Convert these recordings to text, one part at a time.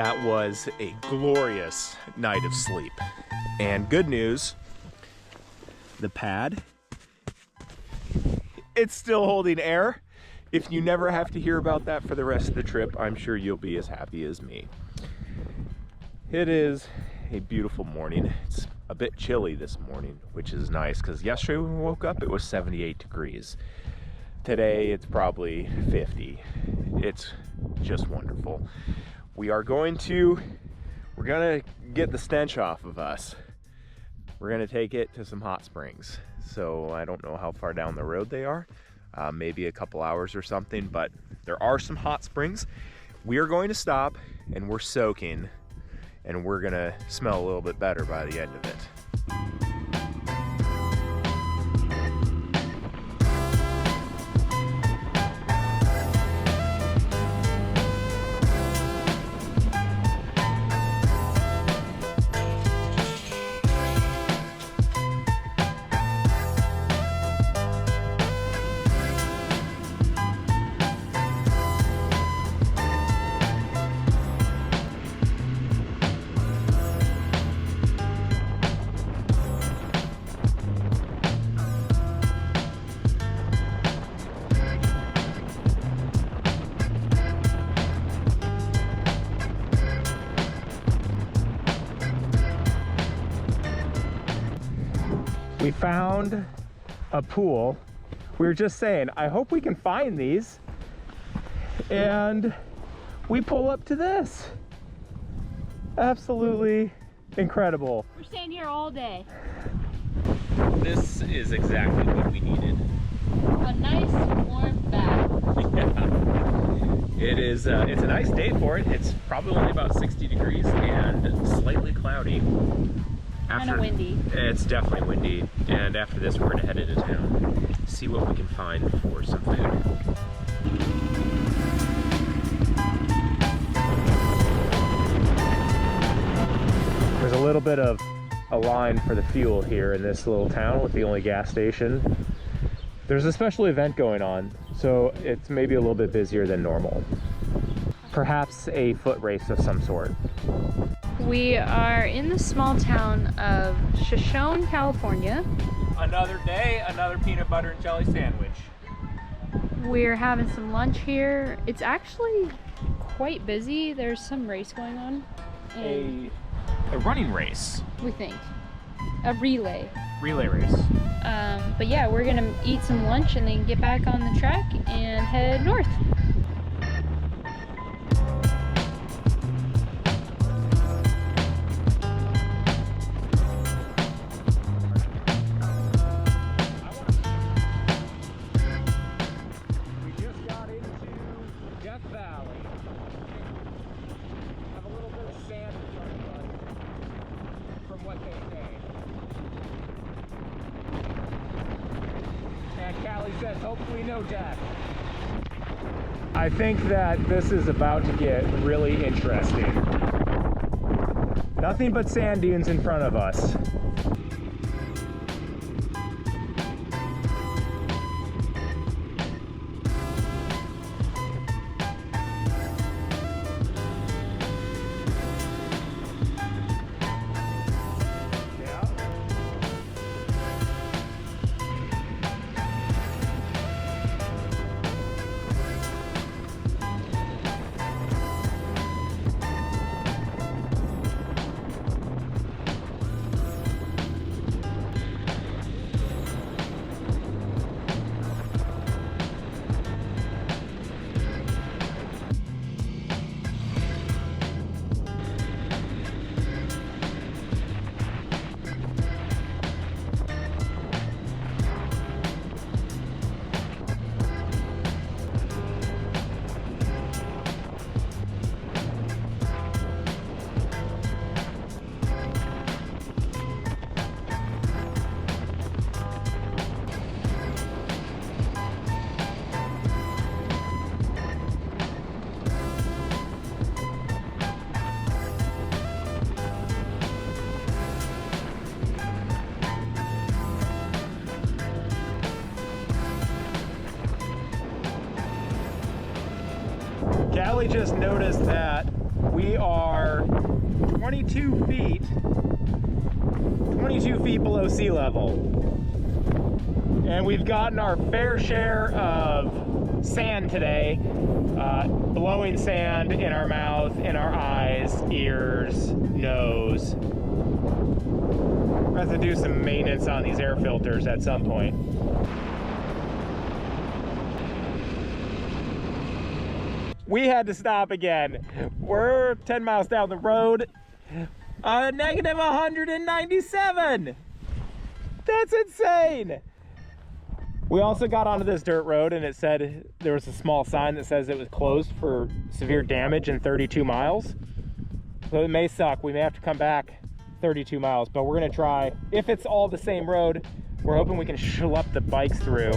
That was a glorious night of sleep. And good news, the pad, it's still holding air. If you never have to hear about that for the rest of the trip, I'm sure you'll be as happy as me. It is a beautiful morning. It's a bit chilly this morning, which is nice because yesterday when we woke up, it was 78 degrees. Today, it's probably 50. It's just wonderful. We're gonna get the stench off of us. We're gonna take it to some hot springs. So I don't know how far down the road they are, maybe a couple hours or something, but there are some hot springs. We are going to stop and we're soaking and we're gonna smell a little bit better by the end of it. We found a pool. We were just saying, I hope we can find these. And we pull up to this. Absolutely incredible. We're staying here all day. This is exactly what we needed. A nice warm bath. Yeah. It is, it's a nice day for it. It's probably only about 60 degrees and slightly cloudy. Kind of windy. It's definitely windy. And after this, we're gonna head into town, see what we can find for some food. There's a little bit of a line for the fuel here in this little town with the only gas station. There's a special event going on, so it's maybe a little bit busier than normal. Perhaps a foot race of some sort. We are in the small town of Shoshone, California. Another day, another peanut butter and jelly sandwich. We're having some lunch here. It's actually quite busy. There's some race going on. A running race. We think. A relay. Relay race. But yeah, we're gonna eat some lunch and then get back on the track and head north. Hopefully no death. I think that this is about to get really interesting. Nothing but sand dunes in front of us. Callie just noticed that We are 22 feet below sea level. And we've gotten our fair share of sand today, blowing sand in our mouth, in our eyes, ears, nose. We'll have to do some maintenance on these air filters at some point. We had to stop again. We're 10 miles down the road. Negative 197. That's insane. We also got onto this dirt road and it said there was a small sign that says it was closed for severe damage in 32 miles. So it may suck. We may have to come back 32 miles, but we're gonna try. If it's all the same road, we're hoping we can schlepp the bikes through.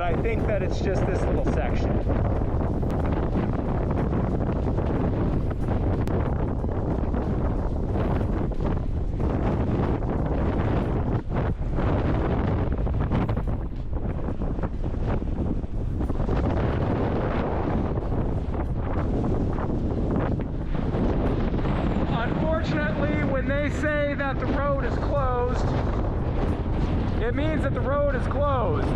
I think that it's just this little section. Unfortunately, when they say that the road is closed, it means that the road is closed.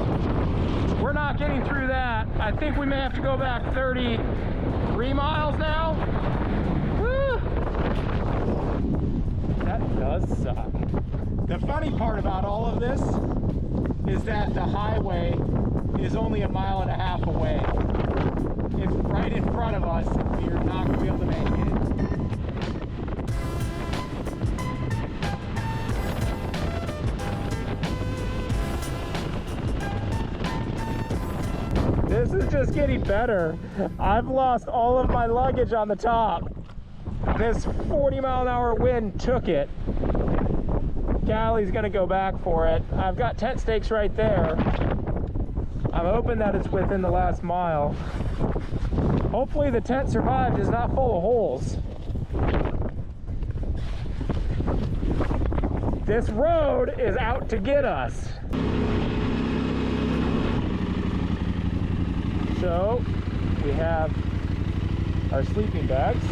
We're not getting through that. I think we may have to go back 33 miles now. Woo! That does suck. The funny part about all of this is that the highway is only 1.5 miles away. It's right in front of us. We are not going to be able to make it. This is just getting better. I've lost all of my luggage on the top. This 40-mile-an-hour wind took it. Callie's gonna go back for it. I've got tent stakes right there. I'm hoping that it's within the last mile. Hopefully the tent survived. It's not full of holes. This road is out to get us. So we have our sleeping bags.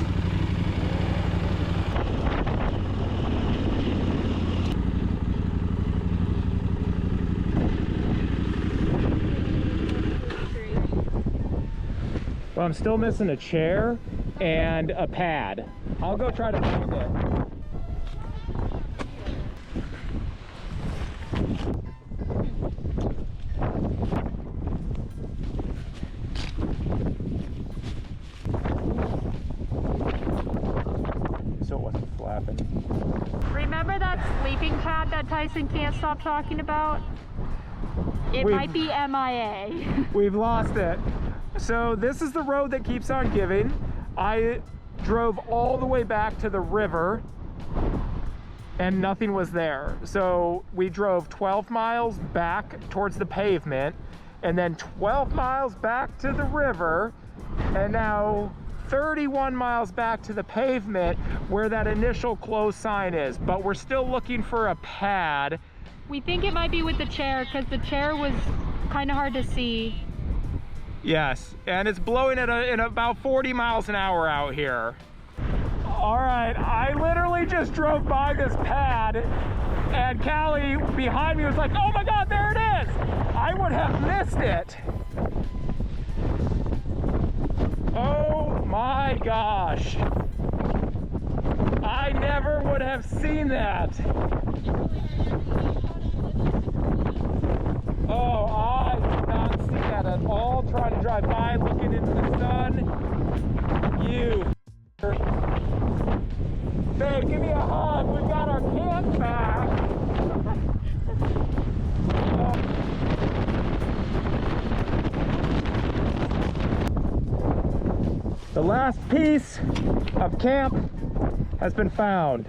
Well, I'm still missing a chair and a pad. I'll go try to find it. So it wasn't flapping. Remember that sleeping pad that Tyson can't stop talking about? It might be MIA. We've lost it. So this is the road that keeps on giving. I drove all the way back to the river and nothing was there. So we drove 12 miles back towards the pavement and then 12 miles back to the river and now 31 miles back to the pavement where that initial closed sign is. But we're still looking for a pad. We think it might be with the chair because the chair was kind of hard to see. Yes, and it's blowing at about 40 miles an hour out here. All right, I literally just drove by this pad and Callie behind me was like, oh my God, there it is. I would have missed it. Oh my gosh. I never would have seen that. Oh, I did not see that at all. Trying to drive by, looking into the sun. You. Babe, give me a hug. We've got our camp back. last piece of camp has been found.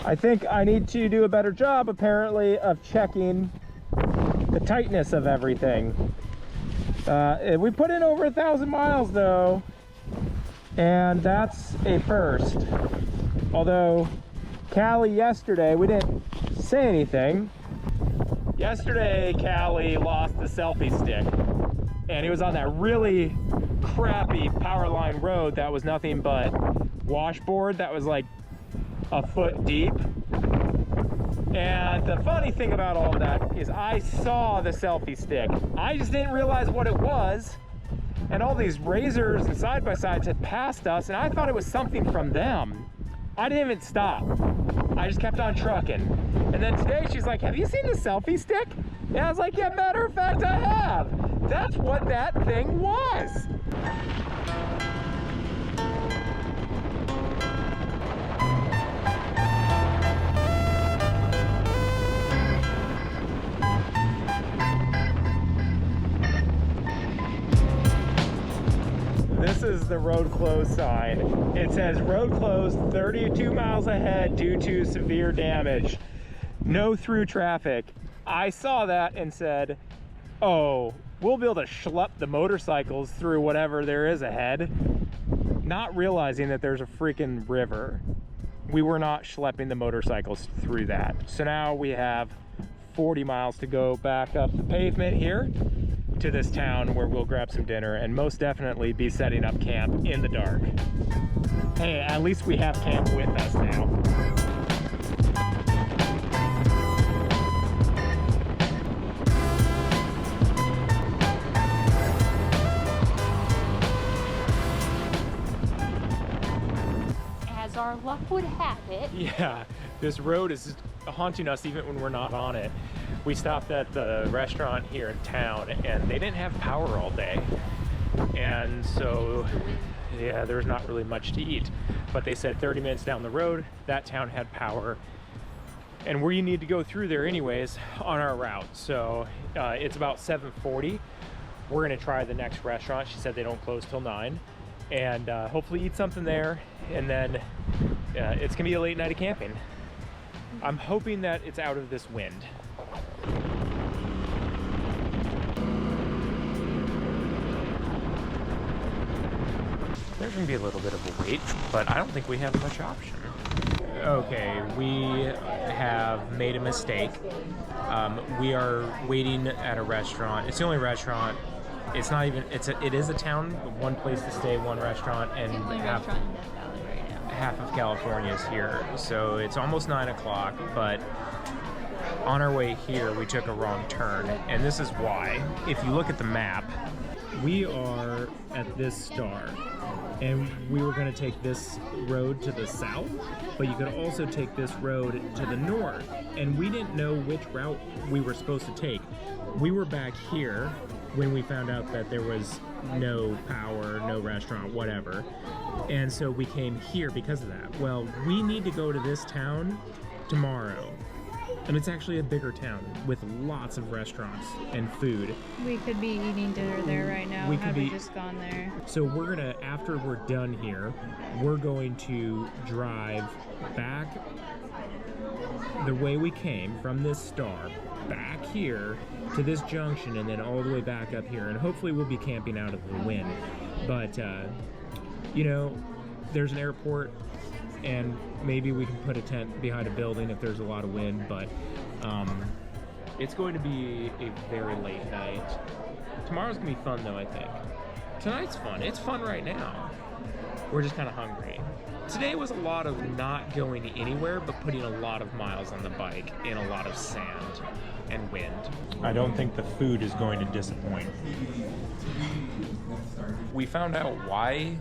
I think I need to do a better job, apparently, of checking the tightness of everything. We put in over 1,000 miles though, and that's a first. Although Callie yesterday, we didn't say anything. Yesterday, Callie lost the selfie stick, and he was on that really crappy power line road that was nothing but washboard that was like a foot deep. And the funny thing about all of that is I saw the selfie stick. I just didn't realize what it was. And all these razors and side-by-sides had passed us, and I thought it was something from them. I didn't even stop. I just kept on trucking. And then today she's like, have you seen the selfie stick? And I was like, yeah, matter of fact, I have. That's what that thing was. This is the road closed sign. It says road closed 32 miles ahead due to severe damage. No through traffic. I saw that and said, oh, we'll be able to schlepp the motorcycles through whatever there is ahead. Not realizing that there's a freaking river. We were not schlepping the motorcycles through that. So now we have 40 miles to go back up the pavement here to this town where we'll grab some dinner and most definitely be setting up camp in the dark. Hey, at least we have camp with us now. As our luck would have it. Yeah, this road is haunting us even when we're not on it. We stopped at the restaurant here in town and they didn't have power all day. And so, yeah, there was not really much to eat. But they said 30 minutes down the road, that town had power. And we need to go through there anyways on our route. So it's about 7:40. We're gonna try the next restaurant. She said they don't close till 9. And hopefully eat something there. And then it's gonna be a late night of camping. I'm hoping that it's out of this wind. There's gonna be a little bit of a wait, but I don't think we have much option. Okay, we have made a mistake. We are waiting at a restaurant. It's the only restaurant. It's not even, it is a town, one place to stay, one restaurant, and half of California is here. So it's almost 9 o'clock, but on our way here, we took a wrong turn, and this is why. If you look at the map, we are at this star, and we were going to take this road to the south, but you could also take this road to the north, and we didn't know which route we were supposed to take. We were back here when we found out that there was no power, no restaurant, whatever, and so we came here because of that. Well, we need to go to this town tomorrow. And it's actually a bigger town with lots of restaurants and food. We could be eating dinner there right now. We could just gone there. So we're gonna, after we're done here, we're going to drive back the way we came from this star, back here to this junction, and then all the way back up here. And hopefully we'll be camping out of the wind. But, you know, there's an airport, and maybe we can put a tent behind a building if there's a lot of wind, but it's going to be a very late night. Tomorrow's gonna be fun though, I think. Tonight's fun. It's fun right now. We're just kind of hungry. Today was a lot of not going anywhere, but putting a lot of miles on the bike in a lot of sand and wind. I don't think the food is going to disappoint. We found out why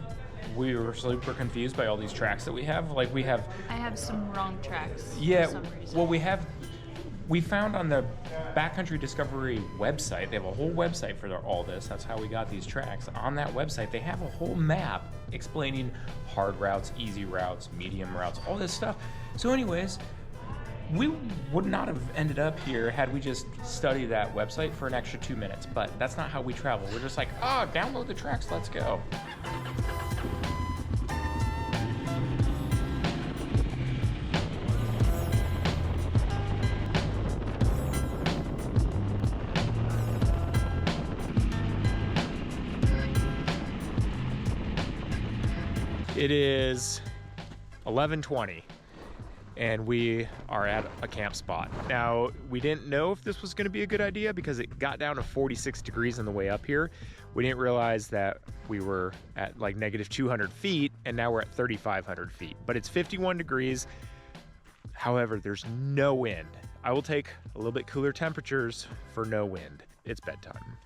we were super confused by all these tracks that we have. Like we have... I have some wrong tracks. Yeah, for some reason. well we found on the Backcountry Discovery website, they have a whole website for all this. That's how we got these tracks. On that website, they have a whole map explaining hard routes, easy routes, medium routes, all this stuff. So anyways, we would not have ended up here had we just studied that website for an extra 2 minutes, but that's not how we travel. We're just like, oh, download the tracks, let's go. It is 11:20 and we are at a camp spot. Now, we didn't know if this was gonna be a good idea because it got down to 46 degrees on the way up here. We didn't realize that we were at like negative 200 feet and now we're at 3,500 feet, but it's 51 degrees. However, there's no wind. I will take a little bit cooler temperatures for no wind. It's bedtime.